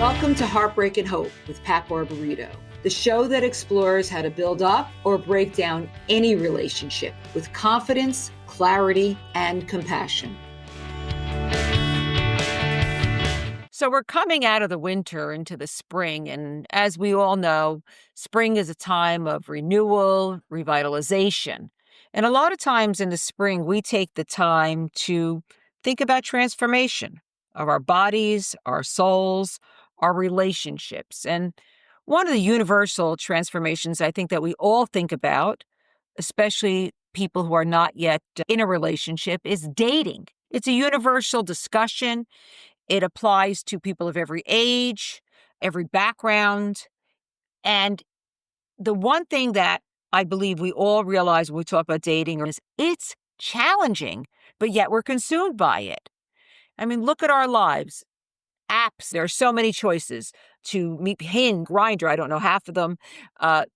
Welcome to Heartbreak and Hope with Pat Barbarito, the show that explores how to build up or break down any relationship with confidence, clarity, and compassion. So we're coming out of the winter into the spring, and as we all know, spring is a time of renewal, revitalization. And a lot of times in the spring, we take the time to think about transformation of our bodies, our souls, our relationships. And one of the universal transformations I think that we all think about, especially people who are not yet in a relationship, is dating. It's a universal discussion. It applies to people of every age, every background. And the one thing that I believe we all realize when we talk about dating is it's challenging, but yet we're consumed by it. I mean, look at our lives. Apps, there are so many choices to meet. Hinge, Grindr, I don't know half of them.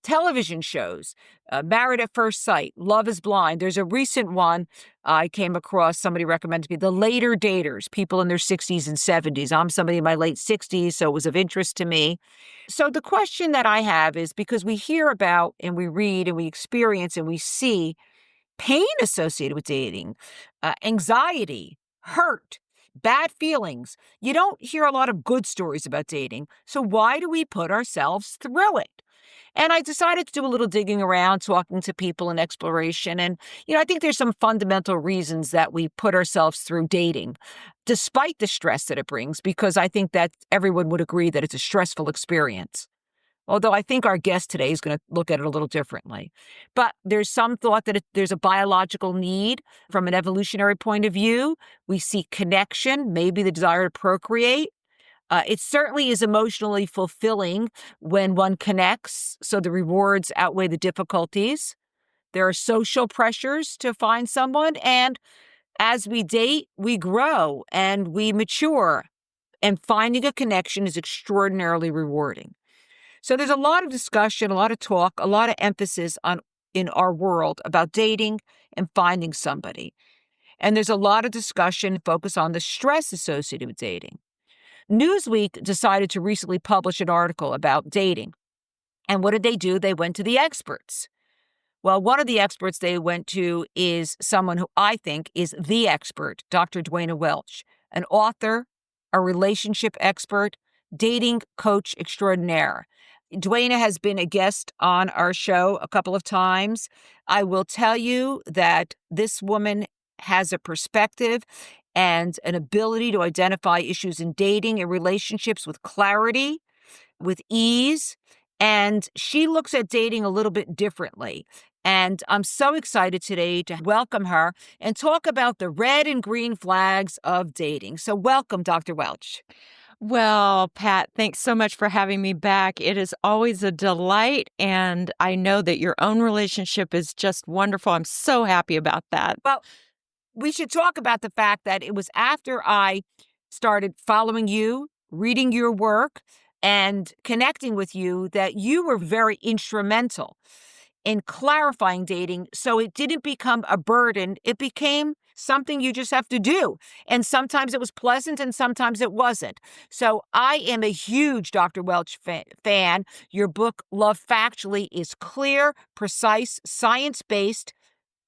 Television shows, Married at First Sight, Love is Blind. There's a recent one I came across, somebody recommended to me, The Later Daters, people in their 60s and 70s. I'm somebody in my late 60s, so it was of interest to me. So the question that I have is, because we hear about and we read and we experience and we see pain associated with dating, anxiety, hurt, bad feelings. You don't hear a lot of good stories about dating. So why do we put ourselves through it? And I decided to do a little digging around, talking to people in exploration. And, I think there's some fundamental reasons that we put ourselves through dating, despite the stress that it brings, because I think that everyone would agree that it's a stressful experience. Although I think our guest today is going to look at it a little differently. But there's some thought that there's a biological need from an evolutionary point of view. We seek connection, maybe the desire to procreate. It certainly is emotionally fulfilling when one connects, so the rewards outweigh the difficulties. There are social pressures to find someone, and as we date, we grow and we mature, and finding a connection is extraordinarily rewarding. So there's a lot of discussion, a lot of talk, a lot of emphasis in our world about dating and finding somebody. And there's a lot of discussion focused on the stress associated with dating. Newsweek decided to recently publish an article about dating. And what did they do? They went to the experts. Well, one of the experts they went to is someone who I think is the expert, Dr. Duana Welch, an author, a relationship expert, dating coach extraordinaire. Duana has been a guest on our show a couple of times. I will tell you that this woman has a perspective and an ability to identify issues in dating and relationships with clarity, with ease, and she looks at dating a little bit differently. And I'm so excited today to welcome her and talk about the red and green flags of dating. So welcome, Dr. Welch. Well, Pat, thanks so much for having me back. It is always a delight, and I know that your own relationship is just wonderful. I'm so happy about that. Well, we should talk about the fact that it was after I started following you, reading your work, and connecting with you that you were very instrumental in clarifying dating so it didn't become a burden. It became something you just have to do. And sometimes it was pleasant and sometimes it wasn't. So I am a huge Dr. Welch fan. Your book, Love Factually, is clear, precise, science-based.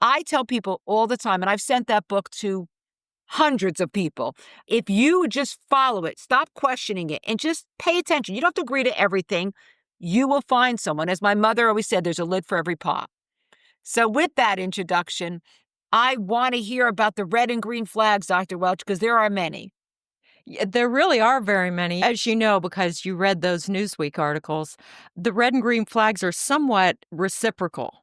I tell people all the time, and I've sent that book to hundreds of people, if you just follow it, stop questioning it, and just pay attention. You don't have to agree to everything. You will find someone. As my mother always said, there's a lid for every pot. So with that introduction, I want to hear about the red and green flags, Dr. Welch, because there are many. There really are very many. As you know, because you read those Newsweek articles, the red and green flags are somewhat reciprocal.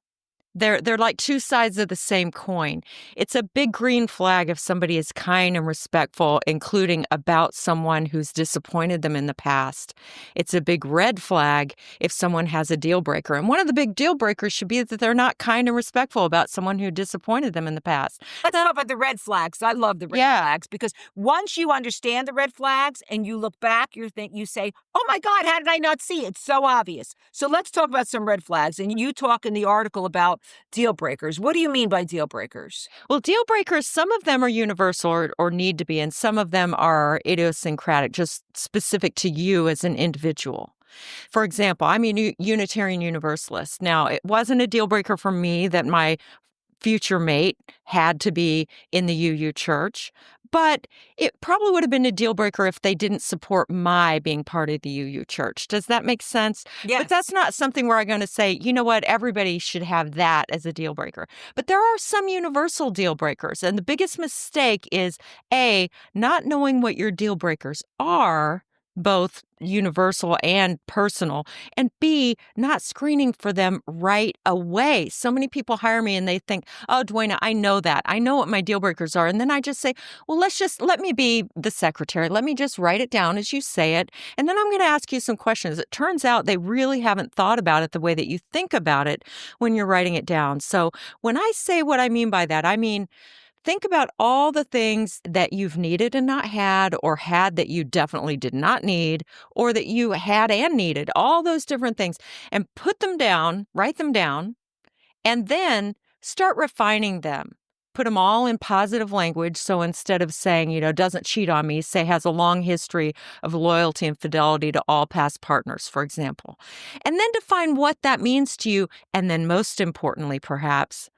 They're like two sides of the same coin. It's a big green flag if somebody is kind and respectful, including about someone who's disappointed them in the past. It's a big red flag if someone has a deal breaker. And one of the big deal breakers should be that they're not kind and respectful about someone who disappointed them in the past. Let's talk about the red flags. I love the red flags because once you understand the red flags and you look back, you say, oh my God, how did I not see it? It's so obvious. So let's talk about some red flags. And you talk in the article about about deal breakers. What do you mean by deal breakers? Well, deal breakers, some of them are universal or need to be, and some of them are idiosyncratic, just specific to you as an individual. For example, I'm a Unitarian Universalist. Now, it wasn't a deal breaker for me that my future mate had to be in the UU church, but it probably would have been a deal breaker if they didn't support my being part of the UU church. Does that make sense? Yes. But that's not something where I'm going to say, you know what, everybody should have that as a deal breaker. But there are some universal deal breakers. And the biggest mistake is A, not knowing what your deal breakers are, both universal and personal, and B, not screening for them right away. So many people hire me and they think, oh, Duana, I know that. I know what my deal breakers are. And then I just say, well, let me be the secretary. Let me just write it down as you say it. And then I'm going to ask you some questions. It turns out they really haven't thought about it the way that you think about it when you're writing it down. So when I say what I mean by that, I mean, think about all the things that you've needed and not had, or had that you definitely did not need, or that you had and needed, all those different things, and put them down, write them down, and then start refining them. Put them all in positive language. So instead of saying, doesn't cheat on me, say has a long history of loyalty and fidelity to all past partners, for example. And then define what that means to you. And then most importantly, perhaps,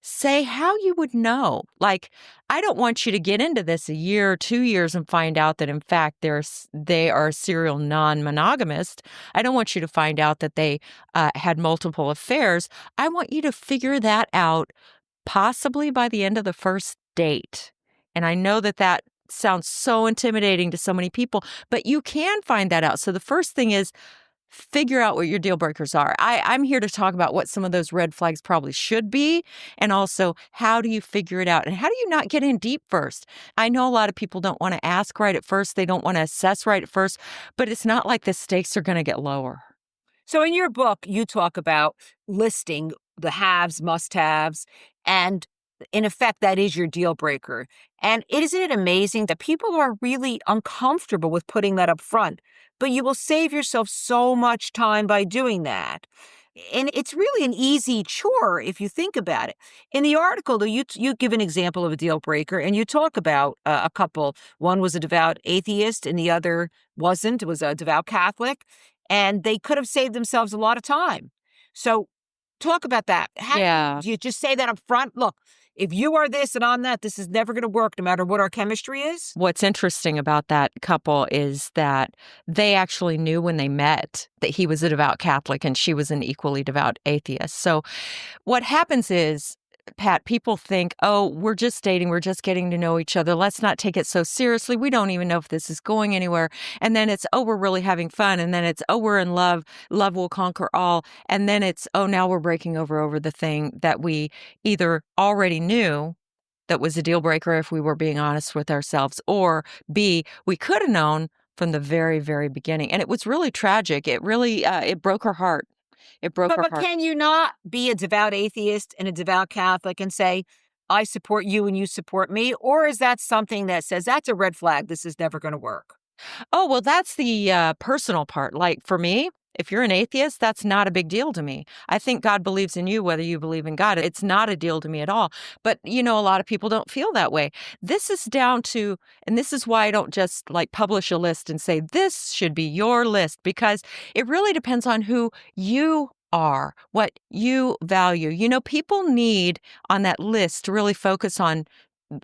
say how you would know. Like, I don't want you to get into this a year or 2 years and find out that, in fact, they are serial non-monogamist. I don't want you to find out that they had multiple affairs. I want you to figure that out possibly by the end of the first date. And I know that sounds so intimidating to so many people, but you can find that out. So the first thing is, figure out what your deal breakers are. I'm here to talk about what some of those red flags probably should be, and also how do you figure it out, and how do you not get in deep first? I know a lot of people don't want to ask right at first. They don't want to assess right at first, but it's not like the stakes are going to get lower. So in your book, you talk about listing the haves, must-haves, and in effect, that is your deal breaker. And isn't it amazing that people are really uncomfortable with putting that up front, but you will save yourself so much time by doing that. And it's really an easy chore if you think about it. In the article, though, you give an example of a deal breaker, and you talk about a couple. One was a devout atheist, and the other wasn't. It was a devout Catholic, and they could have saved themselves a lot of time. So talk about that. Do you just say that up front? Look, if you are this and I'm that, this is never going to work no matter what our chemistry is. What's interesting about that couple is that they actually knew when they met that he was a devout Catholic and she was an equally devout atheist. So what happens is, Pat, people think, oh, we're just dating. We're just getting to know each other. Let's not take it so seriously. We don't even know if this is going anywhere. And then it's, oh, we're really having fun. And then it's, oh, we're in love. Love will conquer all. And then it's, oh, now we're breaking over the thing that we either already knew that was a deal breaker if we were being honest with ourselves, or B, we could have known from the very, very beginning. And it was really tragic. It really, it broke her heart. But can you not be a devout atheist and a devout Catholic and say, I support you and you support me? Or is that something that says that's a red flag, this is never going to work? Oh, well, that's the personal part. Like for me, if you're an atheist, that's not a big deal to me. I think God believes in you, whether you believe in God. It's not a deal to me at all. But, a lot of people don't feel that way. This is down to, and this is why I don't just like publish a list and say, this should be your list, because it really depends on who you are, what you value. People need on that list to really focus on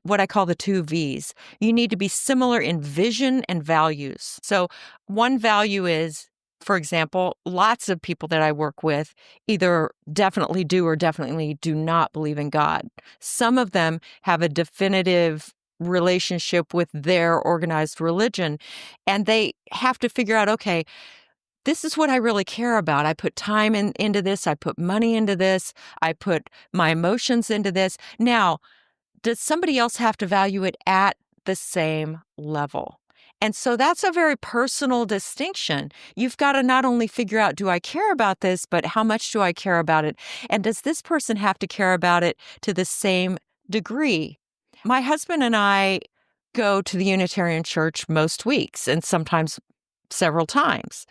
what I call the 2 V's. You need to be similar in vision and values. So one value is, for example, lots of people that I work with either definitely do or definitely do not believe in God. Some of them have a definitive relationship with their organized religion, and they have to figure out, okay, this is what I really care about. I put time into this. I put money into this. I put my emotions into this. Now, does somebody else have to value it at the same level? And so that's a very personal distinction. You've got to not only figure out, do I care about this, but how much do I care about it? And does this person have to care about it to the same degree? My husband and I go to the Unitarian Church most weeks, and sometimes several times.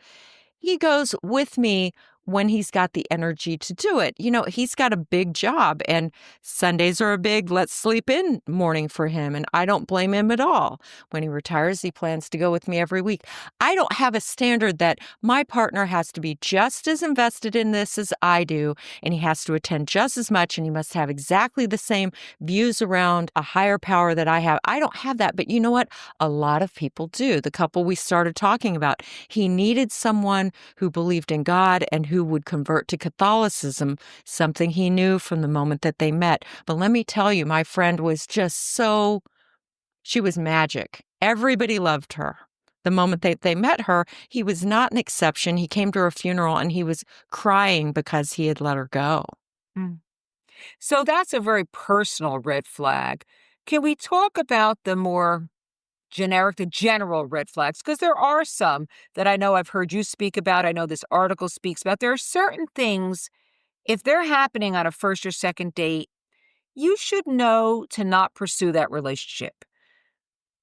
He goes with me when he's got the energy to do it. He's got a big job, and Sundays are a big let's sleep in morning for him. And I don't blame him at all. When he retires, he plans to go with me every week. I don't have a standard that my partner has to be just as invested in this as I do, and he has to attend just as much, and he must have exactly the same views around a higher power that I have. I don't have that. But you know what? A lot of people do. The couple we started talking about, he needed someone who believed in God and who would convert to Catholicism, something he knew from the moment that they met. But let me tell you, my friend was she was magic. Everybody loved her. The moment they met her, he was not an exception. He came to her funeral and he was crying because he had let her go. Mm. So that's a very personal red flag. Can we talk about the more the general red flags? Because there are some that I know I've heard you speak about. I know this article speaks about. There are certain things, if they're happening on a first or second date, you should know to not pursue that relationship.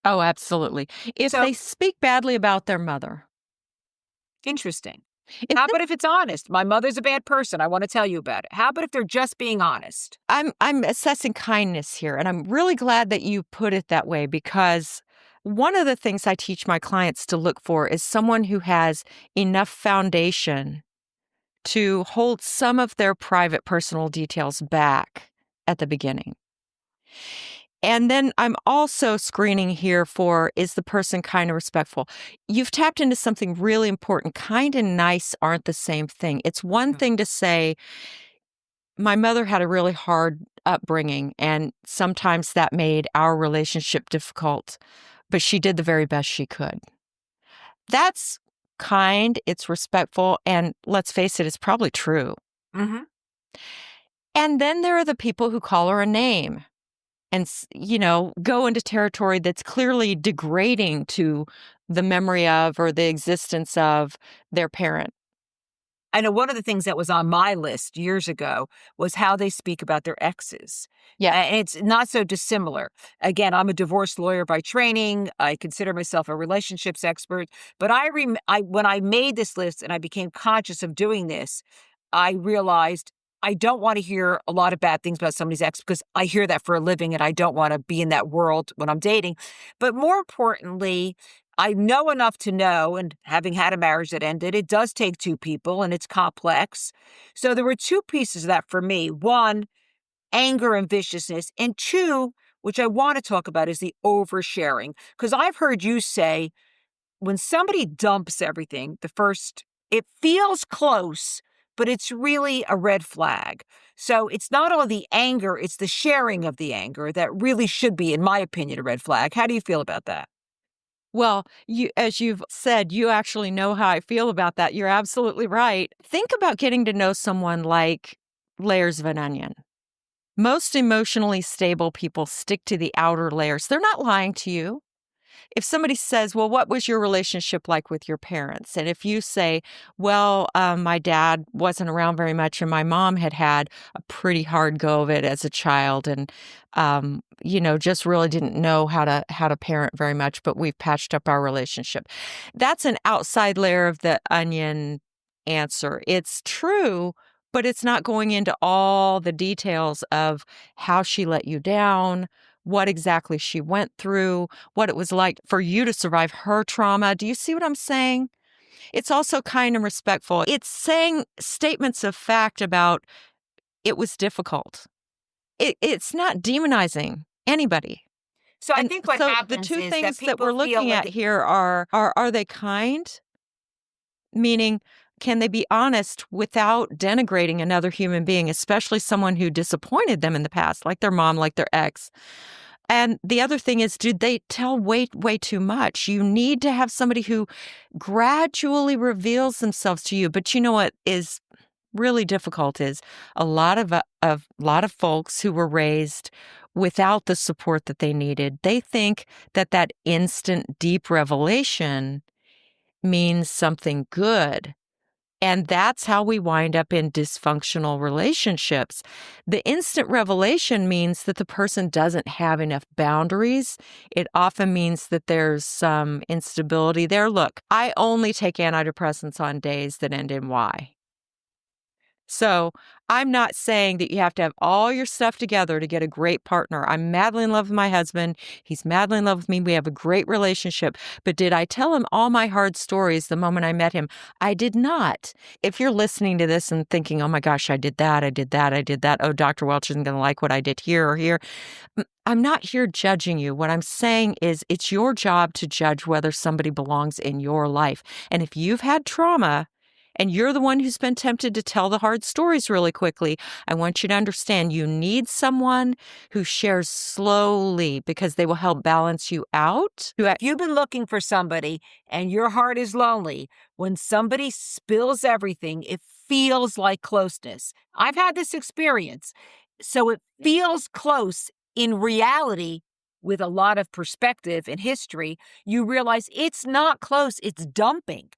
Oh, absolutely. If So they speak badly about their mother. interesting. If How about if it's honest? My mother's a bad person. I want to tell you about it. How about if they're just being honest? I'm assessing kindness here, and I'm really glad that you put it that way, because one of the things I teach my clients to look for is someone who has enough foundation to hold some of their private personal details back at the beginning. And then I'm also screening here for, is the person kind and respectful? You've tapped into something really important. Kind and nice aren't the same thing. It's one thing to say, my mother had a really hard upbringing, and sometimes that made our relationship difficult, but she did the very best she could. That's kind, it's respectful, and let's face it, it's probably true. Mm-hmm. And then there are the people who call her a name and, go into territory that's clearly degrading to the memory of or the existence of their parent. I know one of the things that was on my list years ago was how they speak about their exes. Yeah. And it's not so dissimilar. Again, I'm a divorce lawyer by training. I consider myself a relationships expert. But when I made this list and I became conscious of doing this, I realized I don't want to hear a lot of bad things about somebody's ex, because I hear that for a living and I don't want to be in that world when I'm dating. But more importantly, I know enough to know, and having had a marriage that ended, it does take two people and it's complex. So there were two pieces of that for me. One, anger and viciousness. And two, which I want to talk about, is the oversharing. Because I've heard you say, when somebody dumps everything, it feels close, but it's really a red flag. So it's not only the anger, it's the sharing of the anger that really should be, in my opinion, a red flag. How do you feel about that? Well, as you've said, you actually know how I feel about that. You're absolutely right. Think about getting to know someone like layers of an onion. Most emotionally stable people stick to the outer layers. They're not lying to you. If somebody says, well, what was your relationship like with your parents? And if you say, well, my dad wasn't around very much and my mom had a pretty hard go of it as a child, and, just really didn't know how to parent very much, but we've patched up our relationship. That's an outside layer of the onion answer. It's true, but it's not going into all the details of how she let you down, what exactly she went through, what it was like for you to survive her trauma. Do you see what I'm saying? It's also kind and respectful. It's saying statements of fact about it was difficult. It's not demonizing anybody. So I And think what so the happens two is things that that we're people feel looking like at here are they kind? Meaning, can they be honest without denigrating another human being, especially someone who disappointed them in the past, like their mom, like their ex? And the other thing is, did they tell way, way too much? You need to have somebody who gradually reveals themselves to you. But you know what is really difficult is a lot of folks who were raised without the support that they needed. They think that instant deep revelation means something good. And that's how we wind up in dysfunctional relationships. The instant revelation means that the person doesn't have enough boundaries. It often means that there's some instability there. Look, I only take antidepressants on days that end in Y. So I'm not saying that you have to have all your stuff together to get a great partner. I'm madly in love with my husband. He's madly in love with me. We have a great relationship. But did I tell him all my hard stories the moment I met him? I did not. If you're listening to this and thinking, oh my gosh, I did that, I did that, I did that. Oh, Dr. Welch isn't going to like what I did here or here. I'm not here judging you. What I'm saying is it's your job to judge whether somebody belongs in your life. And if you've had trauma, and you're the one who's been tempted to tell the hard stories really quickly, I want you to understand you need someone who shares slowly because they will help balance you out. If you've been looking for somebody and your heart is lonely, when somebody spills everything, it feels like closeness. I've had this experience. So it feels close. In reality, with a lot of perspective and history, you realize it's not close, it's dumping.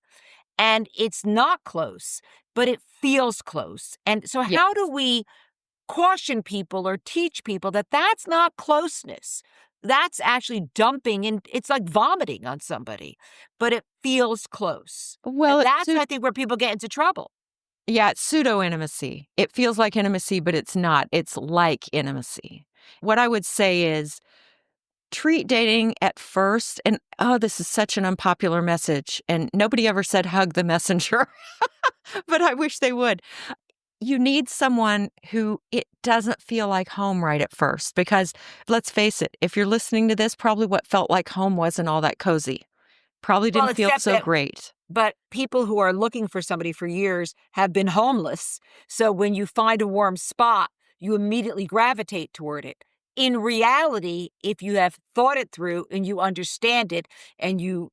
And it's not close, but it feels close. And so how do we caution people or teach people that that's not closeness? That's actually dumping, and it's like vomiting on somebody, but it feels close. Well, And that's, I think, where people get into trouble. Yeah, it's pseudo intimacy. It feels like intimacy, but it's not. It's like intimacy. What I would say is treat dating at first, and this is such an unpopular message, and nobody ever said hug the messenger, but I wish they would. You need someone who it doesn't feel like home right at first, because let's face it, if you're listening to this, probably what felt like home wasn't all that cozy. Probably didn't feel so great. But people who are looking for somebody for years have been homeless. So when you find a warm spot, you immediately gravitate toward it. In reality, if you have thought it through and you understand it and you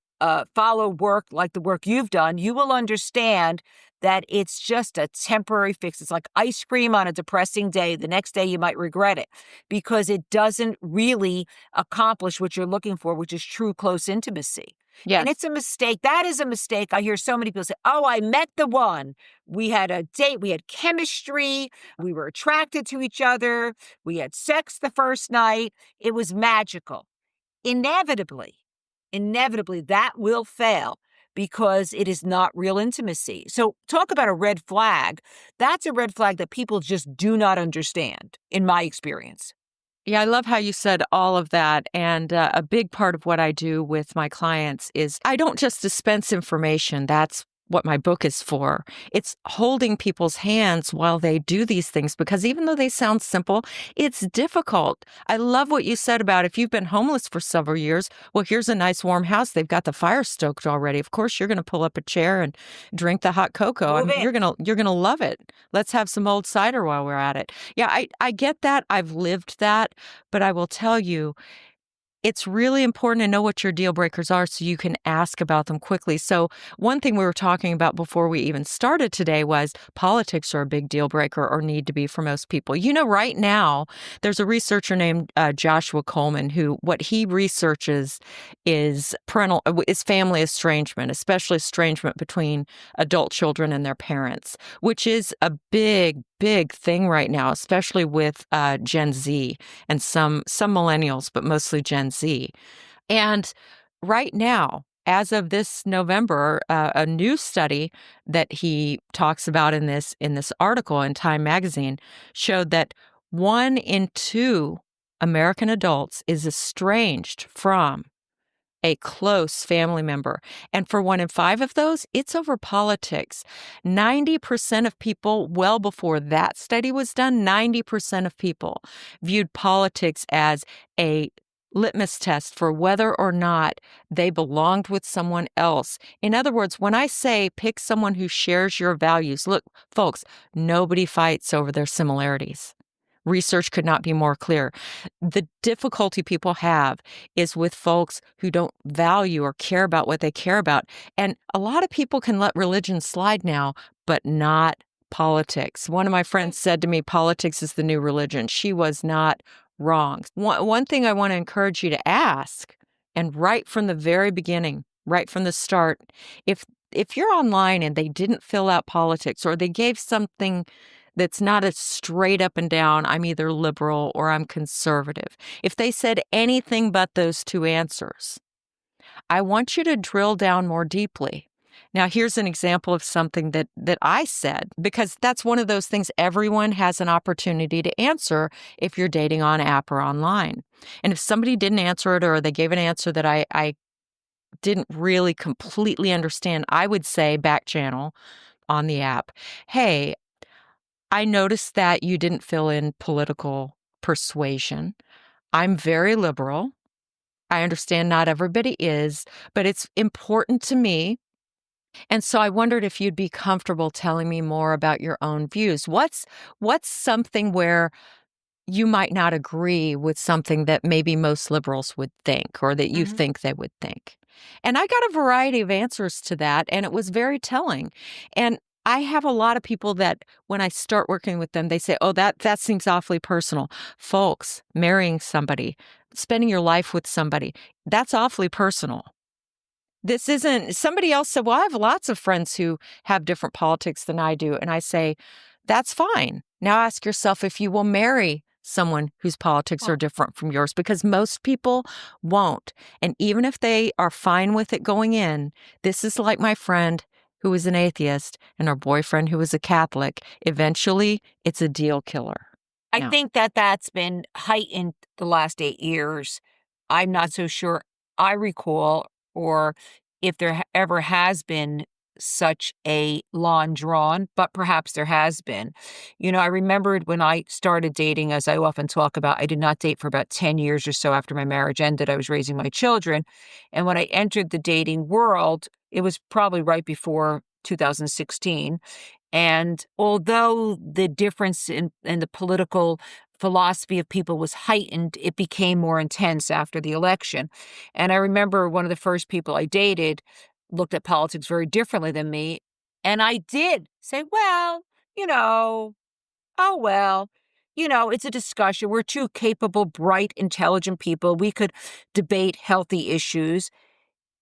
follow work like the work you've done, you will understand that it's just a temporary fix. It's like ice cream on a depressing day. The next day you might regret it because it doesn't really accomplish what you're looking for, which is true close intimacy. Yes. And it's a mistake. That is a mistake. I hear so many people say, oh, I met the one. We had a date. We had chemistry. We were attracted to each other. We had sex the first night. It was magical. Inevitably, that will fail because it is not real intimacy. So talk about a red flag. That's a red flag that people just do not understand, in my experience. Yeah, I love how you said all of that. And a big part of what I do with my clients is I don't just dispense information. That's what my book is for. It's holding people's hands while they do these things, because even though they sound simple, it's difficult. I love what you said about if you've been homeless for several years, well, here's a nice warm house. They've got the fire stoked already. Of course, you're going to pull up a chair and drink the hot cocoa. You're going to love it. Let's have some old cider while we're at it. Yeah, I get that. I've lived that, but I will tell you, it's really important to know what your deal breakers are so you can ask about them quickly. So one thing we were talking about before we even started today was politics are a big deal breaker or need to be for most people. You know, right now, there's a researcher named Joshua Coleman who what he researches is family estrangement, especially estrangement between adult children and their parents, which is a big thing right now, especially with Gen Z and some millennials, but mostly Gen Z. And right now, as of this November, a new study that he talks about in this article in Time magazine showed that 1 in 2 American adults is estranged from a close family member. And for 1 in 5 of those, it's over politics. 90% of people, well before that study was done, 90% of people viewed politics as a litmus test for whether or not they belonged with someone else. In other words, when I say pick someone who shares your values, look, folks, nobody fights over their similarities. Research could not be more clear. The difficulty people have is with folks who don't value or care about what they care about. And a lot of people can let religion slide now, but not politics. One of my friends said to me, politics is the new religion. She was not wrong. One thing I want to encourage you to ask, and right from the very beginning, right from the start, if you're online and they didn't fill out politics or they gave something that's not a straight up and down, I'm either liberal or I'm conservative. If they said anything but those two answers, I want you to drill down more deeply. Now, here's an example of something that I said, because that's one of those things everyone has an opportunity to answer if you're dating on app or online. And if somebody didn't answer it, or they gave an answer that I didn't really completely understand, I would say back channel on the app, hey, I noticed that you didn't fill in political persuasion. I'm very liberal. I understand not everybody is, but it's important to me. And so I wondered if you'd be comfortable telling me more about your own views. What's something where you might not agree with something that maybe most liberals would think, or that you think they would think? And I got a variety of answers to that, and it was very telling. And I have a lot of people that when I start working with them, they say, oh, that seems awfully personal. Folks, marrying somebody, spending your life with somebody, that's awfully personal. This isn't, somebody else said, well, I have lots of friends who have different politics than I do. And I say, that's fine. Now ask yourself if you will marry someone whose politics are different from yours, because most people won't. And even if they are fine with it going in, this is like my friend who was an atheist and her boyfriend who was a Catholic. Eventually, it's a deal killer. I think that's been heightened the last 8 years. I'm not so sure I recall, or if there ever has been such a line drawn, but perhaps there has been. I remembered when I started dating, as I often talk about, I did not date for about 10 years or so after my marriage ended. I was raising my children. And when I entered the dating world, it was probably right before 2016. And although the difference in the political philosophy of people was heightened, it became more intense after the election. And I remember one of the first people I dated looked at politics very differently than me. And I did say, well, oh, well, it's a discussion. We're two capable, bright, intelligent people. We could debate healthy issues.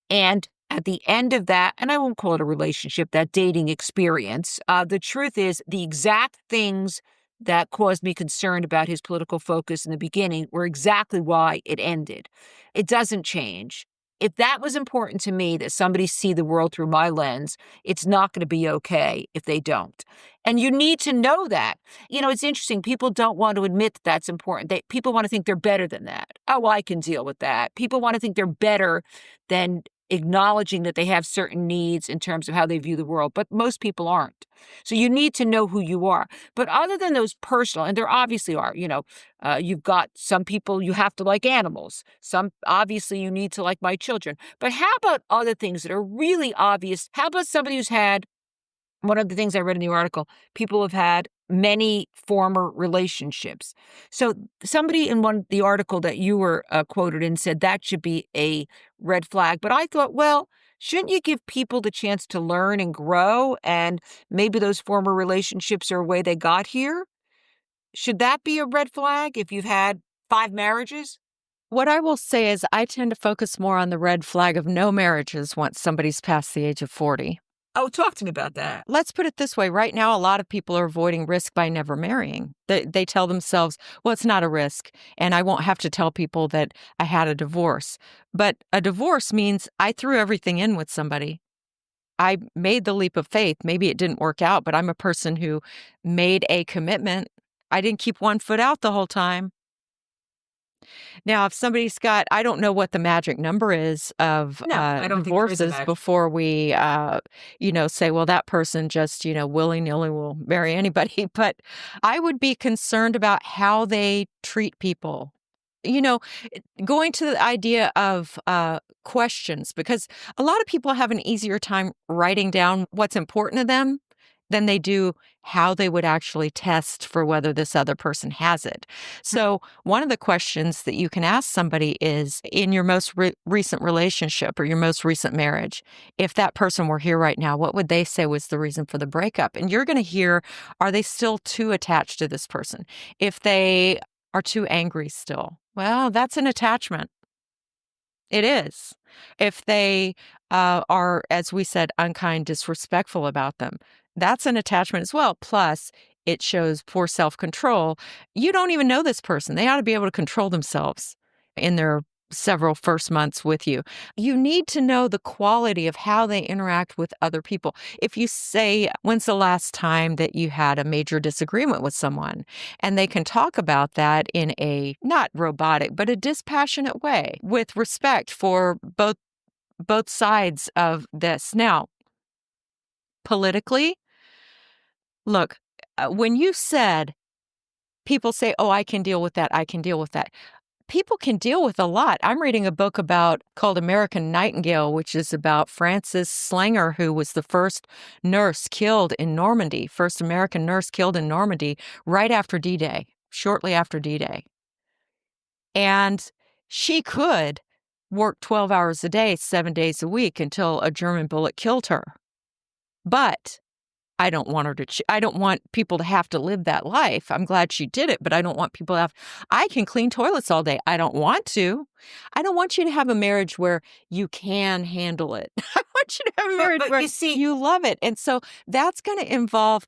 And at the end of that, and I won't call it a relationship, that dating experience, the truth is the exact things that caused me concern about his political focus in the beginning were exactly why it ended. It doesn't change. If that was important to me, that somebody see the world through my lens, it's not going to be okay if they don't. And you need to know that. It's interesting. People don't want to admit that that's important. People want to think they're better than that. Oh, I can deal with that. People want to think they're better than acknowledging that they have certain needs in terms of how they view the world, but most people aren't. So you need to know who you are. But other than those personal, and there obviously are, you've got some people you have to like animals. Some, obviously, you need to like my children. But how about other things that are really obvious? How about somebody who's had, one of the things I read in the article, people have had many former relationships. So somebody in the article that you were quoted in said that should be a red flag. But I thought, well, shouldn't you give people the chance to learn and grow? And maybe those former relationships are a way they got here. Should that be a red flag if you've had 5 marriages? What I will say is I tend to focus more on the red flag of no marriages once somebody's past the age of 40. Oh, talk to me about that. Let's put it this way. Right now, a lot of people are avoiding risk by never marrying. They tell themselves, well, it's not a risk, and I won't have to tell people that I had a divorce. But a divorce means I threw everything in with somebody. I made the leap of faith. Maybe it didn't work out, but I'm a person who made a commitment. I didn't keep one foot out the whole time. Now, if somebody's got, I don't know what the magic number is of I don't divorces before we, say, well, that person just, willy-nilly will marry anybody. But I would be concerned about how they treat people. Going to the idea of questions, because a lot of people have an easier time writing down what's important to them than they do how they would actually test for whether this other person has it. So one of the questions that you can ask somebody is, in your most recent relationship or your most recent marriage, if that person were here right now, what would they say was the reason for the breakup? And you're going to hear, are they still too attached to this person? If they are too angry still, well, that's an attachment. It is. If they are, as we said, unkind, disrespectful about them, that's an attachment as well. Plus, it shows poor self-control. You don't even know this person. They ought to be able to control themselves in their several first months with you. You need to know the quality of how they interact with other people. If you say, when's the last time that you had a major disagreement with someone? And they can talk about that in a not robotic, but a dispassionate way with respect for both sides of this. Now, politically, look, when you said, people say, oh, I can deal with that, I can deal with that. People can deal with a lot. I'm reading a book called American Nightingale, which is about Frances Slanger, who was the first nurse killed in Normandy, first American nurse killed in Normandy right after D-Day, shortly after D-Day. And she could work 12 hours a day, 7 days a week until a German bullet killed her. But I don't want her to, I don't want people to have to live that life. I'm glad she did it, but I don't want people to have, I can clean toilets all day. I don't want to. I don't want you to have a marriage where you can handle it. I want you to have a marriage where you love it. And so that's going to involve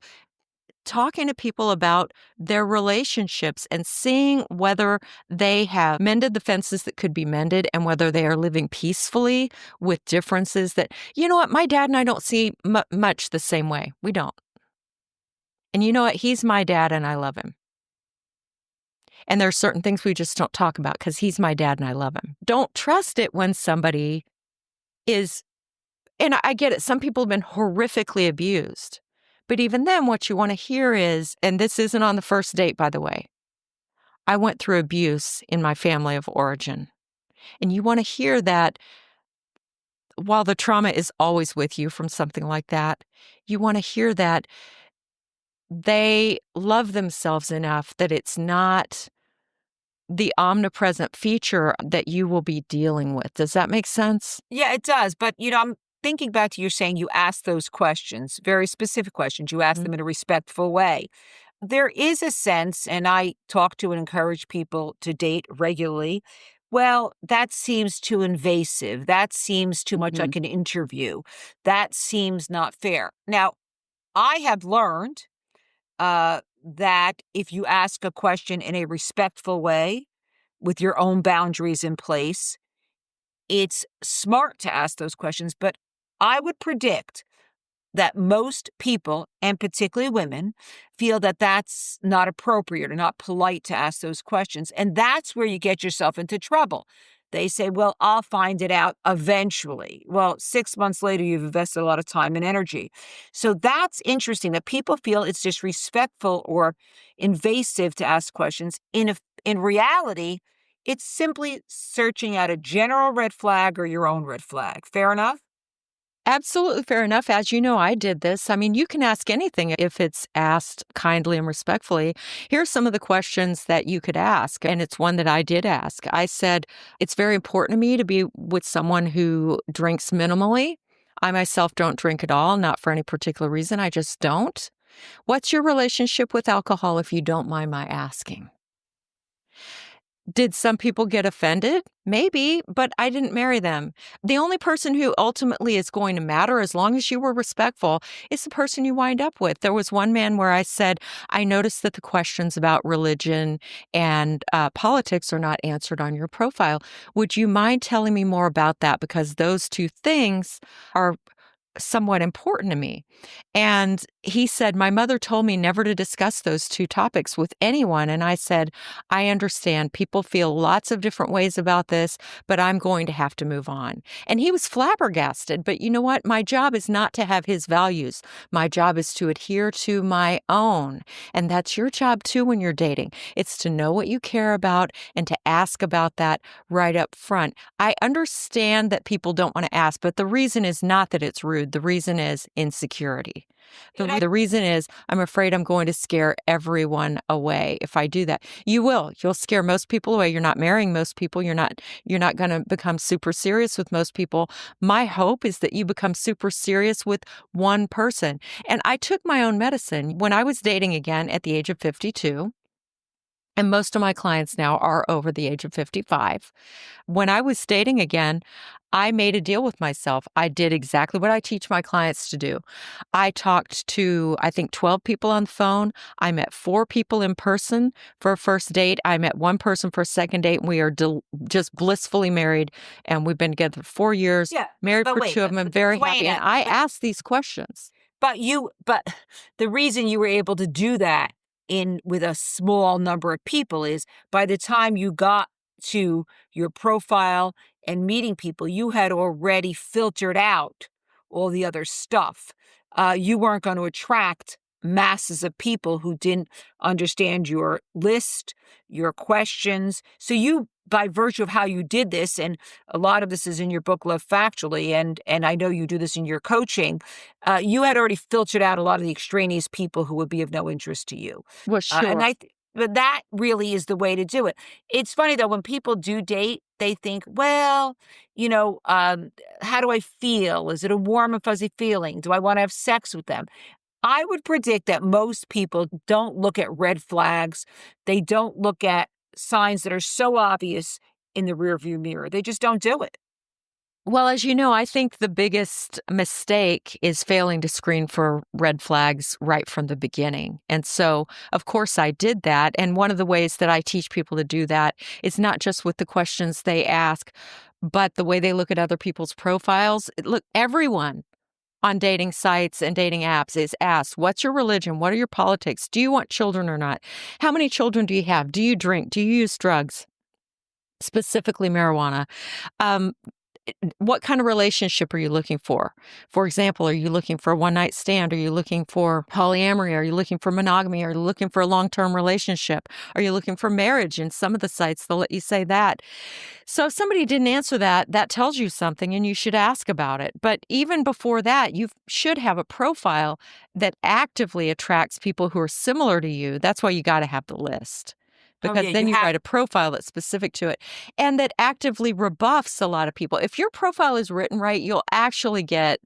talking to people about their relationships and seeing whether they have mended the fences that could be mended and whether they are living peacefully with differences that, you know what, my dad and I don't see much the same way. We don't. And you know what? He's my dad and I love him. And there are certain things we just don't talk about because he's my dad and I love him. Don't trust it when somebody is, and I get it, some people have been horrifically abused. But even then, what you want to hear is, and this isn't on the first date, by the way, I went through abuse in my family of origin. And you want to hear that while the trauma is always with you from something like that, you want to hear that they love themselves enough that it's not the omnipresent feature that you will be dealing with. Does that make sense? Yeah, it does. But, I'm thinking back to you saying you asked those questions, very specific questions. You asked them in a respectful way. There is a sense, and I talk to and encourage people to date regularly. Well, that seems too invasive. That seems too much like an interview. That seems not fair. Now, I have learned that if you ask a question in a respectful way with your own boundaries in place, it's smart to ask those questions. But I would predict that most people, and particularly women, feel that that's not appropriate or not polite to ask those questions. And that's where you get yourself into trouble. They say, well, I'll find it out eventually. Well, 6 months later, you've invested a lot of time and energy. So that's interesting that people feel it's disrespectful or invasive to ask questions. In reality, it's simply searching out a general red flag or your own red flag. Fair enough? Absolutely fair enough. As you know, I did this. I mean, you can ask anything if it's asked kindly and respectfully. Here's some of the questions that you could ask, and it's one that I did ask. I said, it's very important to me to be with someone who drinks minimally. I myself don't drink at all, not for any particular reason. I just don't. What's your relationship with alcohol, if you don't mind my asking? Did some people get offended? Maybe, but I didn't marry them. The only person who ultimately is going to matter, as long as you were respectful, is the person you wind up with. There was one man where I said, I noticed that the questions about religion and politics are not answered on your profile. Would you mind telling me more about that? Because those two things are somewhat important to me. And he said, my mother told me never to discuss those two topics with anyone. And I said, I understand people feel lots of different ways about this, but I'm going to have to move on. And he was flabbergasted. But you know what? My job is not to have his values. My job is to adhere to my own. And that's your job too when you're dating. It's to know what you care about and to ask about that right up front. I understand that people don't want to ask, but the reason is not that it's rude. The reason is insecurity. The reason is I'm afraid I'm going to scare everyone away if I do that. You will. You'll scare most people away. You're not marrying most people. You're not going to become super serious with most people. My hope is that you become super serious with one person. And I took my own medicine when I was dating again at the age of 52. And most of my clients now are over the age of 55. When I was dating again, I made a deal with myself. I did exactly what I teach my clients to do. I talked to, I think, 12 people on the phone. I met 4 people in person for a first date. I met 1 person for a second date, and we are just blissfully married. And we've been together for 4 years, Yeah, married but for wait, 2 of them, and very happy. And Duana, I asked these questions. but the reason you were able to do that with a small number of people is by the time you got to your profile and meeting people, you had already filtered out all the other stuff. You weren't going to attract masses of people who didn't understand your list, your questions. So you, by virtue of how you did this, and a lot of this is in your book, Love Factually, and I know you do this in your coaching, you had already filtered out a lot of the extraneous people who would be of no interest to you. Well, And sure. but that really is the way to do it. It's funny though, when people do date, they think, well, how do I feel? Is it a warm and fuzzy feeling? Do I want to have sex with them? I would predict that most people don't look at red flags. They don't look at signs that are so obvious in the rearview mirror. They just don't do it. Well, as you know, I think the biggest mistake is failing to screen for red flags right from the beginning. And so, of course, I did that. And one of the ways that I teach people to do that is not just with the questions they ask, but the way they look at other people's profiles. Look, everyone on dating sites and dating apps is asked, what's your religion? What are your politics? Do you want children or not? How many children do you have? Do you drink? Do you use drugs? Specifically marijuana. Um, what kind of relationship are you looking for? For example, are you looking for a one-night stand? Are you looking for polyamory? Are you looking for monogamy? Are you looking for a long-term relationship? Are you looking for marriage? In some of the sites, they'll let you say that. So if somebody didn't answer that, that tells you something and you should ask about it. But even before that, you should have a profile that actively attracts people who are similar to you. That's why you got to have the list. Oh, Because yeah, then you you have. write a profile that's specific to it and that actively rebuffs a lot of people. If your profile is written right, you'll actually get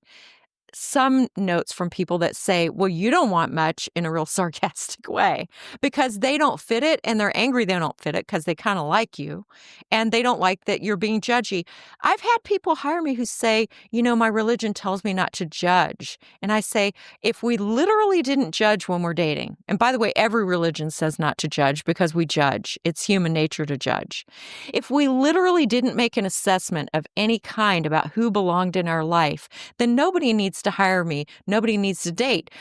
some notes from people that say, well, you don't want much, in a real sarcastic way, because they don't fit it and they're angry they don't fit it because they kind of like you and they don't like that you're being judgy. I've had people hire me who say, my religion tells me not to judge. And I say, if we literally didn't judge when we're dating, and by the way, every religion says not to judge because we judge. It's human nature to judge. If we literally didn't make an assessment of any kind about who belonged in our life, then nobody needs to hire me. Nobody needs to date.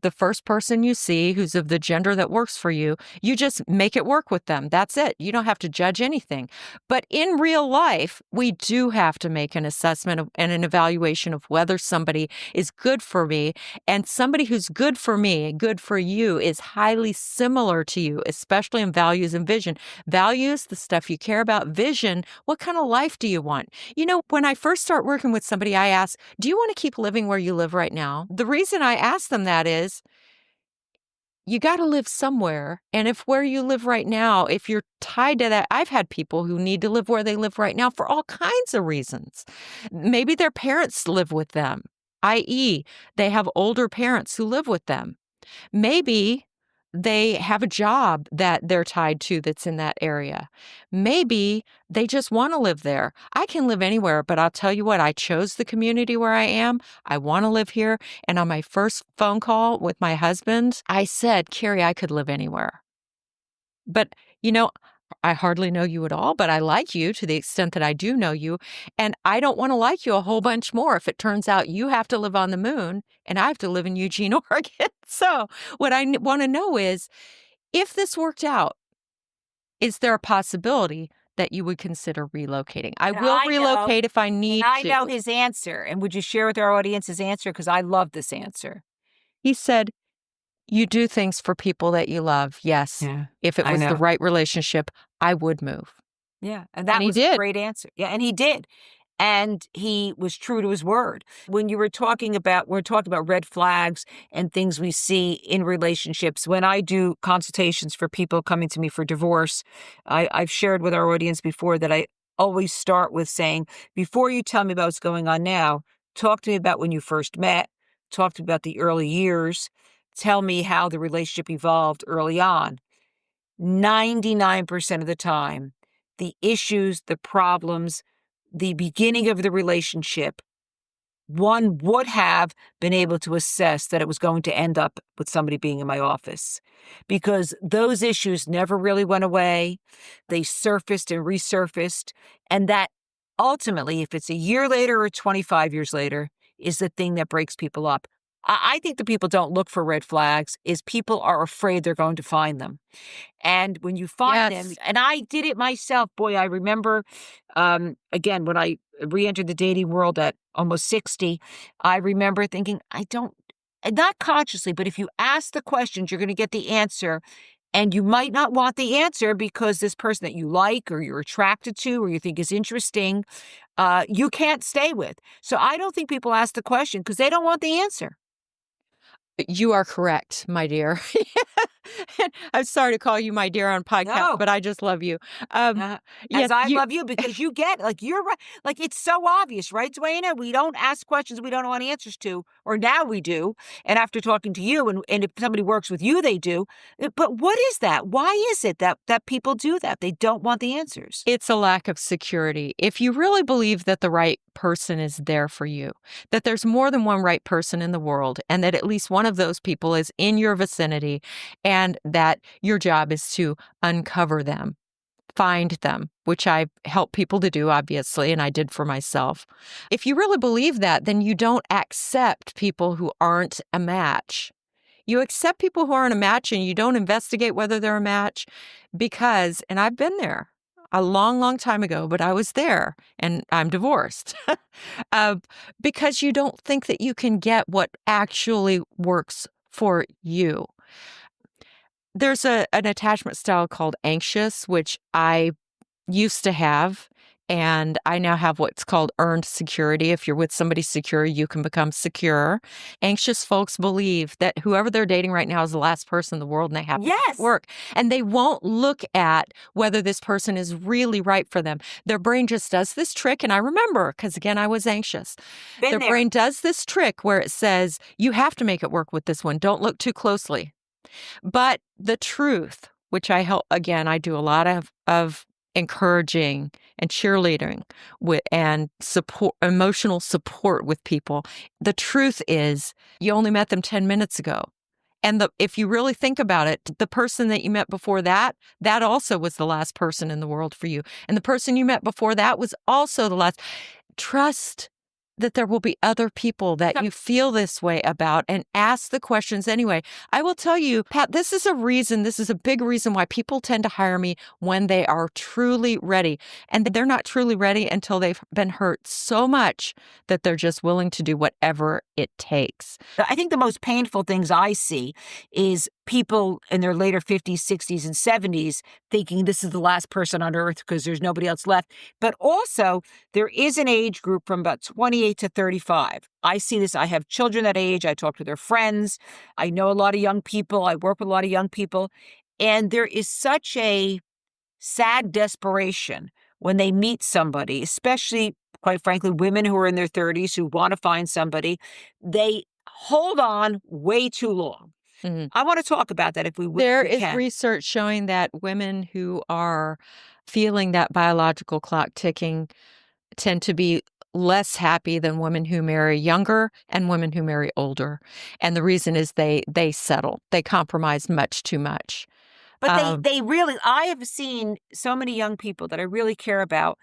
The first person you see who's of the gender that works for you, you just make it work with them. That's it. You don't have to judge anything. But in real life, we do have to make an assessment and an evaluation of whether somebody is good for me. And somebody who's good for me, good for you, is highly similar to you, especially in values and vision. Values, the stuff you care about. Vision, what kind of life do you want? When I first start working with somebody, I ask, do you want to keep living where you live right now? The reason I ask them that is, you got to live somewhere. And if where you live right now, if you're tied to that, I've had people who need to live where they live right now for all kinds of reasons. Maybe their parents live with them, i.e., they have older parents who live with them. Maybe they have a job that they're tied to that's in that area. Maybe they just want to live there. I can live anywhere, but I'll tell you what, I chose the community where I am. I want to live here. And on my first phone call with my husband, I said, Carrie, I could live anywhere. But, I hardly know you at all, but I like you to the extent that I do know you. And I don't want to like you a whole bunch more if it turns out you have to live on the moon and I have to live in Eugene, Oregon. So what I want to know is, if this worked out, is there a possibility that you would consider relocating? I will relocate if I need to. I know his answer. And would you share with our audience his answer? Because I love this answer. He said, you do things for people that you love. Yes. Yeah, If it I was know. the right relationship, I would move. Yeah, and that And he was did. a great answer. Yeah, and he did. And he was true to his word. When we're talking about red flags and things we see in relationships, when I do consultations for people coming to me for divorce, I've shared with our audience before that I always start with saying, before you tell me about what's going on now, talk to me about when you first met, talk to me about the early years, tell me how the relationship evolved early on. 99% of the time, the issues, the problems the beginning of the relationship, one would have been able to assess that it was going to end up with somebody being in my office, because those issues never really went away. They surfaced and resurfaced. And that ultimately, if it's a year later or 25 years later, is the thing that breaks people up. I think the people don't look for red flags, is people are afraid they're going to find them. And when you find them, Yes. and I did it myself, boy, I remember, again, when I re-entered the dating world at almost 60, I remember thinking, not consciously, but if you ask the questions, you're going to get the answer. And you might not want the answer because this person that you like or you're attracted to or you think is interesting, you can't stay with. So I don't think people ask the question because they don't want the answer. You are correct, my dear. I'm sorry to call you my dear on podcast, No. but I just love you. As Yes, I love you, because you get, like, you're right. Like, it's so obvious, right, Duana? We don't ask questions we don't want answers to, or now we do. And after talking to you, and if somebody works with you, they do. But what is that? Why is it that people do that? They don't want the answers. it's a lack of security. If you really believe that the right person is there for you, that there's more than one right person in the world, and that at least one of those people is in your vicinity, and that your job is to uncover them, find them, which I help people to do, obviously, and I did for myself. If you really believe that, then you don't accept people who aren't a match. You accept people who aren't a match, and you don't investigate whether they're a match because, and I've been there a long, long time ago, but I was there and I'm divorced. uh, because you don't think that you can get what actually works for you. There's an attachment style called anxious, which I used to have, and I now have what's called earned security. If you're with somebody secure, you can become secure. Anxious folks believe that whoever they're dating right now is the last person in the world, and they have to Yes. work. And they won't look at whether this person is really right for them. Their brain just does this trick, and I remember, because again, I was anxious. Their brain does this trick where it says, you have to make it work with this one. Don't look too closely. But the truth, which I help, again, I do a lot of encouraging and cheerleading and support, emotional support with people. The truth is, you only met them 10 minutes ago. And if you really think about it, the person that you met before that also was the last person in the world for you. And the person you met before that was also the last. Trust that there will be other people that you feel this way about, and ask the questions anyway. I will tell you, Pat, this is a big reason why people tend to hire me when they are truly ready. And they're not truly ready until they've been hurt so much that they're just willing to do whatever it takes. I think the most painful things I see is people in their later 50s, 60s, and 70s thinking this is the last person on earth because there's nobody else left. But also, there is an age group from about 28 to 35. I see this. I have children that age. I talk to their friends. I know a lot of young people. I work with a lot of young people. And there is such a sad desperation when they meet somebody, especially, quite frankly, women who are in their 30s who want to find somebody. They hold on way too long. Mm-hmm. I want to talk about that if we can. There is research showing that women who are feeling that biological clock ticking tend to be less happy than women who marry younger and women who marry older. And the reason is they settle. They compromise much too much. But they really, I have seen so many young people that I really care about.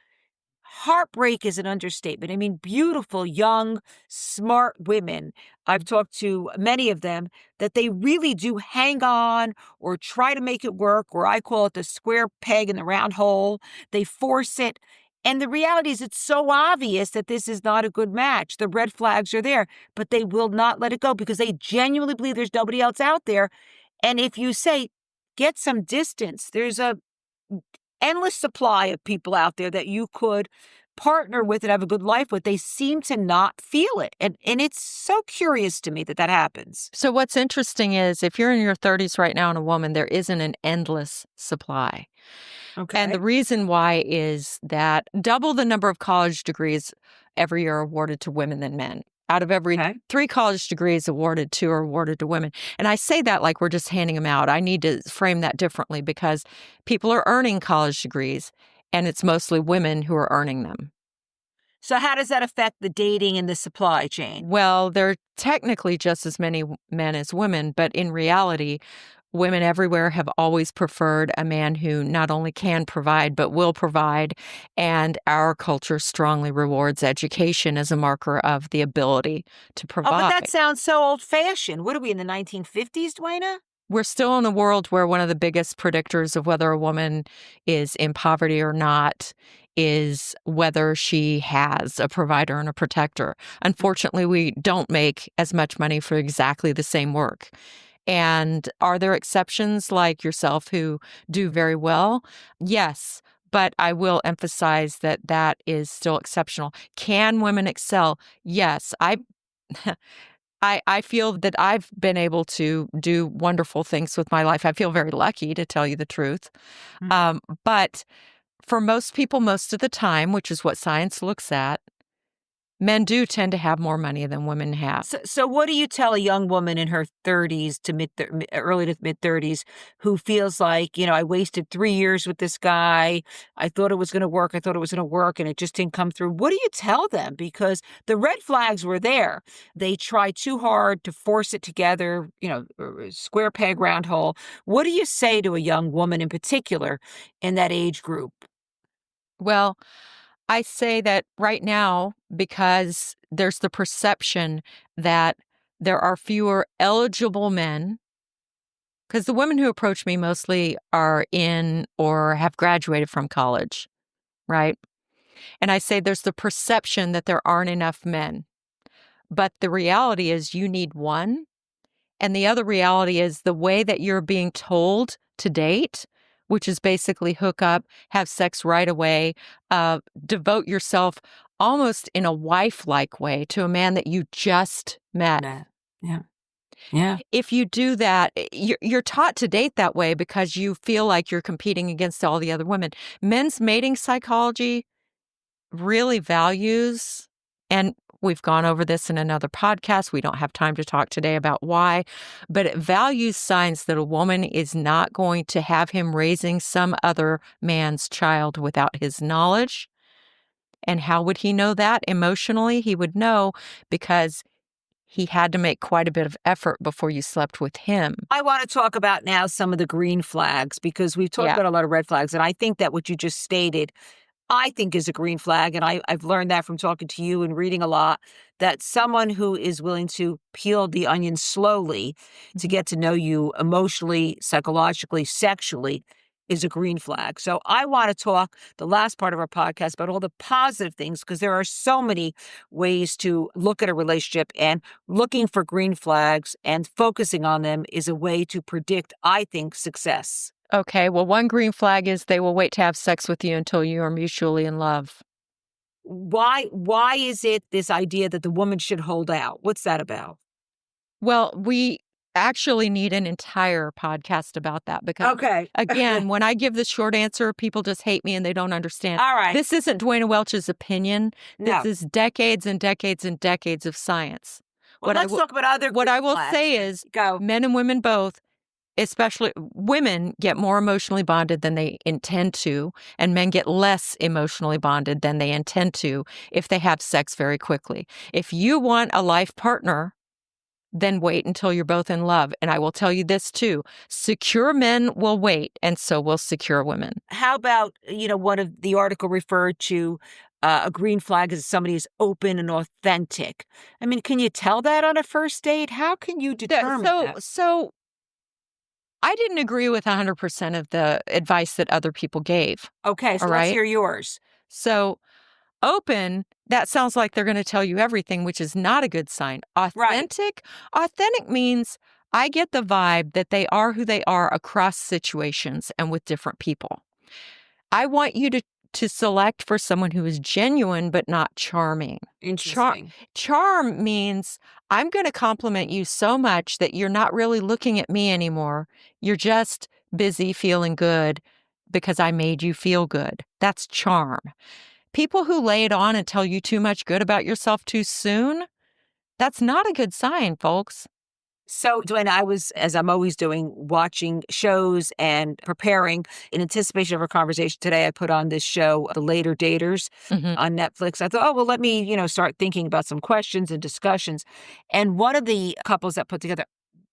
Heartbreak is an understatement. I mean, beautiful, young, smart women. I've talked to many of them that they really do hang on or try to make it work, or I call it the square peg in the round hole. They force it. And the reality is it's so obvious that this is not a good match. The red flags are there, but they will not let it go because they genuinely believe there's nobody else out there. And if you say, get some distance, there's a endless supply of people out there that you could partner with and have a good life with. They seem to not feel it. And it's so curious to me that happens. So what's interesting is if you're in your 30s right now and a woman, there isn't an endless supply. Okay. And the reason why is that double the number of college degrees every year are awarded to women than men. Out of every 3 college degrees awarded, 2 are awarded to women. And I say that like we're just handing them out. I need to frame that differently because people are earning college degrees, and it's mostly women who are earning them. So how does that affect the dating and the supply chain? Well, there are technically just as many men as women, but in reality, women everywhere have always preferred a man who not only can provide, but will provide. And our culture strongly rewards education as a marker of the ability to Oh, but provide. that sounds so old-fashioned. What are we in the 1950s, Duana? We're still in a world where one of the biggest predictors of whether a woman is in poverty or not is whether she has a provider and a protector. Unfortunately, we don't make as much money for exactly the same work. And are there exceptions like yourself who do very well? Yes, but I will emphasize that that is still exceptional. Can women excel? Yes. I feel that I've been able to do wonderful things with my life. I feel very lucky, to tell you the truth. But for most people, most of the time, which is what science looks at, men do tend to have more money than women have. So what do you tell a young woman in her 30s to early to mid 30s who feels like, I wasted 3 years with this guy. I thought it was going to work. I thought it was going to work and it just didn't come through. What do you tell them? Because the red flags were there. They try too hard to force it together, square peg round hole. What do you say to a young woman in particular in that age group? Well, I say that right now, because there's the perception that there are fewer eligible men, because the women who approach me mostly are in or have graduated from college, right? And I say there's the perception that there aren't enough men. But the reality is you need one. And the other reality is the way that you're being told to date, which is basically hook up, have sex right away, devote yourself almost in a wife-like way to a man that you just met. Yeah. Yeah. If you do that, you're taught to date that way because you feel like you're competing against all the other women. Men's mating psychology really values, and we've gone over this in another podcast. We don't have time to talk today about why, but it values signs that a woman is not going to have him raising some other man's child without his knowledge. And how would he know that emotionally? He would know because he had to make quite a bit of effort before you slept with him. I want to talk about now some of the green flags because we've talked about a lot of red flags. And I think that what you just stated I think is a green flag, and I've learned that from talking to you and reading a lot, that someone who is willing to peel the onion slowly to get to know you emotionally, psychologically, sexually is a green flag. So I want to talk the last part of our podcast about all the positive things because there are so many ways to look at a relationship, and looking for green flags and focusing on them is a way to predict, I think, success. Okay, well, one green flag is they will wait to have sex with you until you are mutually in love. Why is it this idea that the woman should hold out? What's that about? Well, we actually need an entire podcast about that because, Okay. again, when I give the short answer, people just hate me and they don't understand. All right. This isn't Duana Welch's opinion. No. This is decades and decades and decades of science. Well, let's talk about other What I will flags. say is Go. men and women both, especially women, get more emotionally bonded than they intend to, and men get less emotionally bonded than they intend to if they have sex very quickly. If you want a life partner, then wait until you're both in love. And I will tell you this too, secure men will wait, and so will secure women. How about, one of the article referred to a green flag is somebody is open and authentic. I mean, can you tell that on a first date? How can you determine that? So I didn't agree with 100% of the advice that other people gave. Okay, so all let's right? hear yours. So open, that sounds like they're going to tell you everything, which is not a good sign. Authentic? Right. Authentic means I get the vibe that they are who they are across situations and with different people. I want you to select for someone who is genuine but not charming. Interesting. Charm means I'm going to compliment you so much that you're not really looking at me anymore. You're just busy feeling good because I made you feel good. That's charm. People who lay it on and tell you too much good about yourself too soon, that's not a good sign, folks. So, Duane, I was, as I'm always doing, watching shows and preparing in anticipation of our conversation today. I put on this show, The Later Daters, Mhm. on Netflix. I thought, oh, well, let me, start thinking about some questions and discussions. And one of the couples that put together,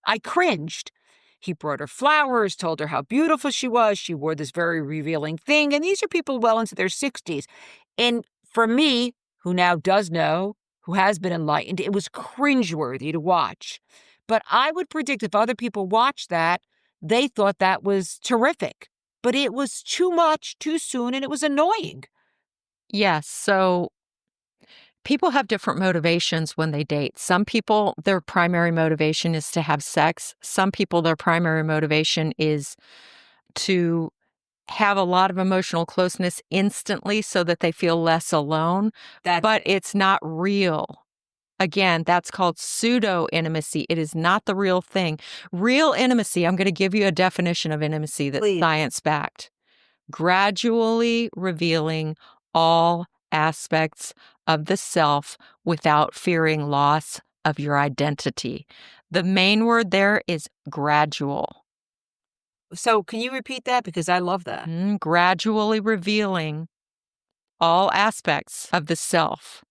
I cringed. He brought her flowers, told her how beautiful she was. She wore this very revealing thing. And these are people well into their 60s. And for me, who now does know, who has been enlightened, it was cringeworthy to watch. But I would predict if other people watched that, they thought that was terrific. But it was too much, too soon, and it was annoying. Yes. So people have different motivations when they date. Some people, their primary motivation is to have sex. Some people, their primary motivation is to have a lot of emotional closeness instantly so that they feel less alone, That but it's not real. Again, that's called pseudo intimacy. It is not the real thing. Real intimacy, I'm going to give you a definition of intimacy that's please. science backed. Gradually revealing all aspects of the self without fearing loss of your identity. The main word there is gradual. So can you repeat that? Because I love that. Gradually revealing all aspects of the self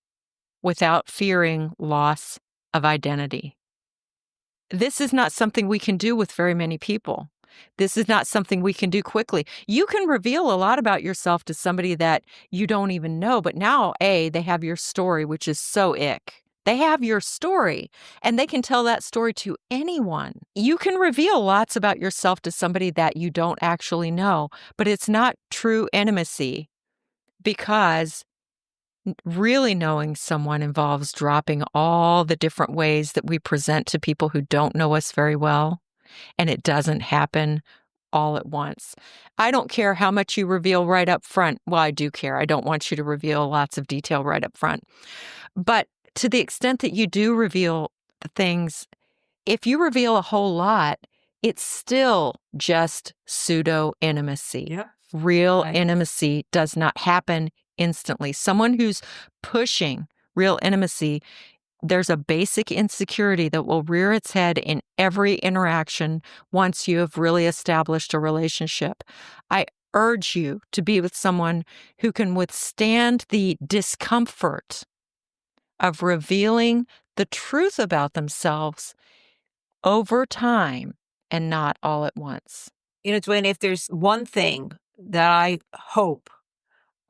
without fearing loss of identity. This is not something we can do with very many people. This is not something we can do quickly. You can reveal a lot about yourself to somebody that you don't even know, but now, they have your story, which is so ick. They have your story, and they can tell that story to anyone. You can reveal lots about yourself to somebody that you don't actually know, but it's not true intimacy because really knowing someone involves dropping all the different ways that we present to people who don't know us very well, and it doesn't happen all at once. I don't care how much you reveal right up front. Well, I do care. I don't want you to reveal lots of detail right up front. But to the extent that you do reveal the things, if you reveal a whole lot, it's still just pseudo intimacy. Yep. Real Right. intimacy does not happen instantly. Someone who's pushing real intimacy, there's a basic insecurity that will rear its head in every interaction once you have really established a relationship. I urge you to be with someone who can withstand the discomfort of revealing the truth about themselves over time and not all at once. Duane, if there's one thing that I hope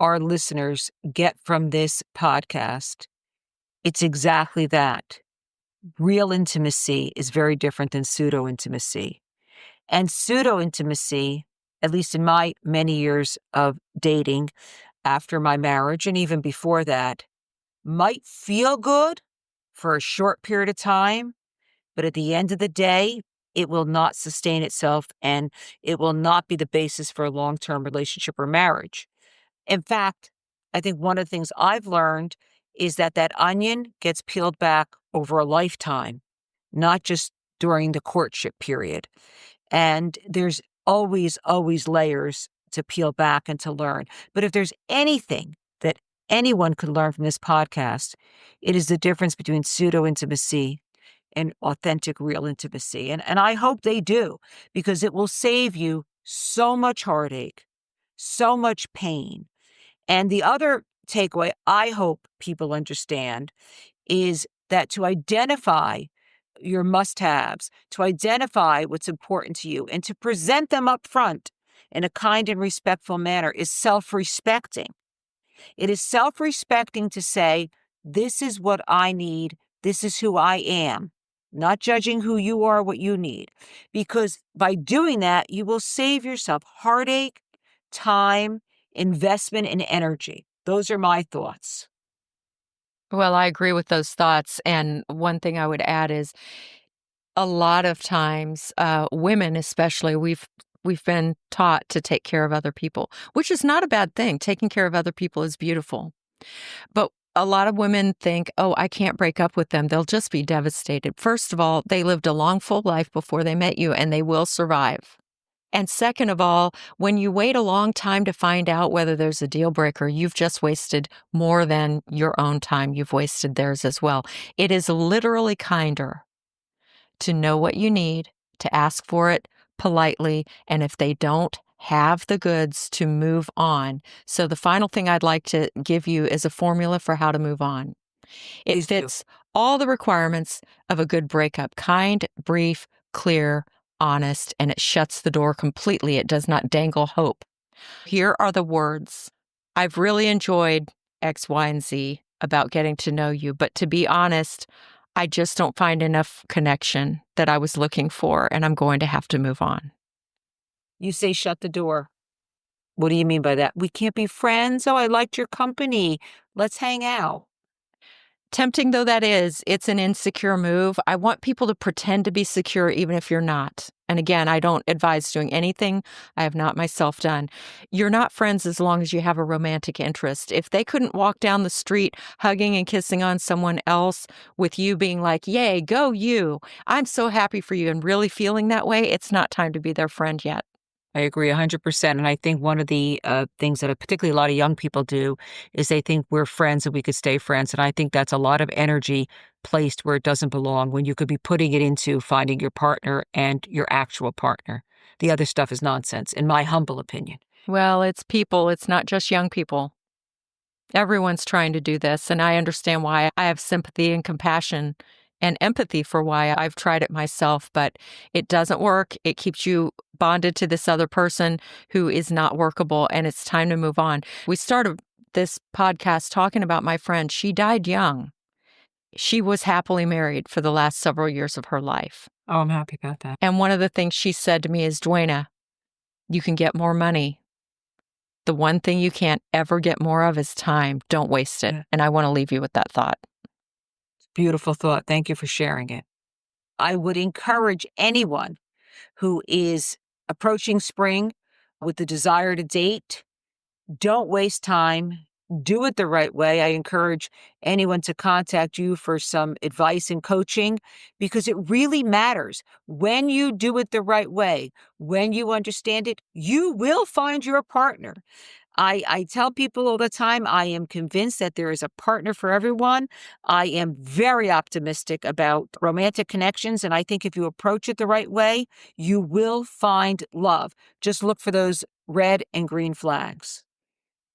our listeners get from this podcast, it's exactly that. Real intimacy is very different than pseudo intimacy. And pseudo intimacy, at least in my many years of dating after my marriage and even before that, might feel good for a short period of time, but at the end of the day, it will not sustain itself and it will not be the basis for a long-term relationship or marriage. In fact, I think one of the things I've learned is that that onion gets peeled back over a lifetime, not just during the courtship period. And there's always, always layers to peel back and to learn. But if there's anything that anyone could learn from this podcast, it is the difference between pseudo intimacy and authentic, real intimacy. And I hope they do, because it will save you so much heartache, so much pain. And the other takeaway I hope people understand is that to identify your must-haves, to identify what's important to you, and to present them up front in a kind and respectful manner is self-respecting. It is self-respecting to say, this is what I need, this is who I am, not judging who you are, what you need. Because by doing that, you will save yourself heartache, time, investment, and energy. Those are my thoughts. Well, I agree with those thoughts. And one thing I would add is a lot of times, women especially, we've been taught to take care of other people, which is not a bad thing. Taking care of other people is beautiful. But a lot of women think, oh, I can't break up with them. They'll just be devastated. First of all, they lived a long, full life before they met you, and they will survive. And second of all, when you wait a long time to find out whether there's a deal breaker, you've just wasted more than your own time. You've wasted theirs as well. It is literally kinder to know what you need, to ask for it politely, and if they don't, have the goods to move on. So the final thing I'd like to give you is a formula for how to move on. It Please do. fits all the requirements of a good breakup: kind, brief, clear, honest, and it shuts the door completely. It does not dangle hope. Here are the words. I've really enjoyed X, Y, and Z about getting to know you, but to be honest, I just don't find enough connection that I was looking for, and I'm going to have to move on. You say shut the door. What do you mean by that? We can't be friends? Oh, I liked your company. Let's hang out. Tempting though that is, it's an insecure move. I want people to pretend to be secure even if you're not. And again, I don't advise doing anything I have not myself done. You're not friends as long as you have a romantic interest. If they couldn't walk down the street hugging and kissing on someone else with you being like, yay, go you, I'm so happy for you, and really feeling that way, it's not time to be their friend yet. I agree 100%. And I think one of the things that particularly a lot of young people do is they think we're friends and we could stay friends. And I think that's a lot of energy placed where it doesn't belong, when you could be putting it into finding your partner and your actual partner. The other stuff is nonsense, in my humble opinion. Well, it's people. It's not just young people. Everyone's trying to do this, and I understand why. I have sympathy and compassion and empathy for why I've tried it myself, but it doesn't work. It keeps you bonded to this other person who is not workable, and it's time to move on. We started this podcast talking about my friend. She died young. She was happily married for the last several years of her life. Oh, I'm happy about that. And one of the things she said to me is, Duana, you can get more money. The one thing you can't ever get more of is time. Don't waste it. Yeah. And I want to leave you with that thought. Beautiful thought. Thank you for sharing it. I would encourage anyone who is approaching spring with the desire to date, don't waste time. Do it the right way. I encourage anyone to contact you for some advice and coaching, because it really matters. When you do it the right way, when you understand it, you will find your partner. I tell people all the time, I am convinced that there is a partner for everyone. I am very optimistic about romantic connections, and I think if you approach it the right way, you will find love. Just look for those red and green flags.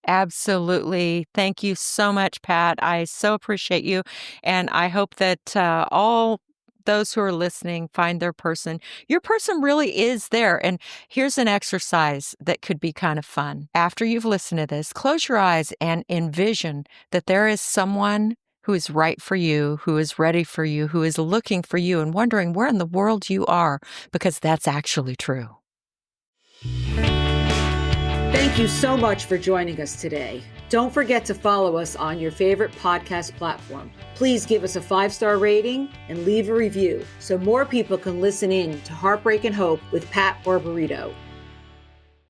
Absolutely. Thank you so much, Pat. I so appreciate you. And I hope that all those who are listening find their person. Your person really is there. And here's an exercise that could be kind of fun. After you've listened to this, close your eyes and envision that there is someone who is right for you, who is ready for you, who is looking for you and wondering where in the world you are, because that's actually true. Thank you so much for joining us today. Don't forget to follow us on your favorite podcast platform. Please give us a 5-star rating and leave a review so more people can listen in to Heartbreak and Hope with Pat Barbarito.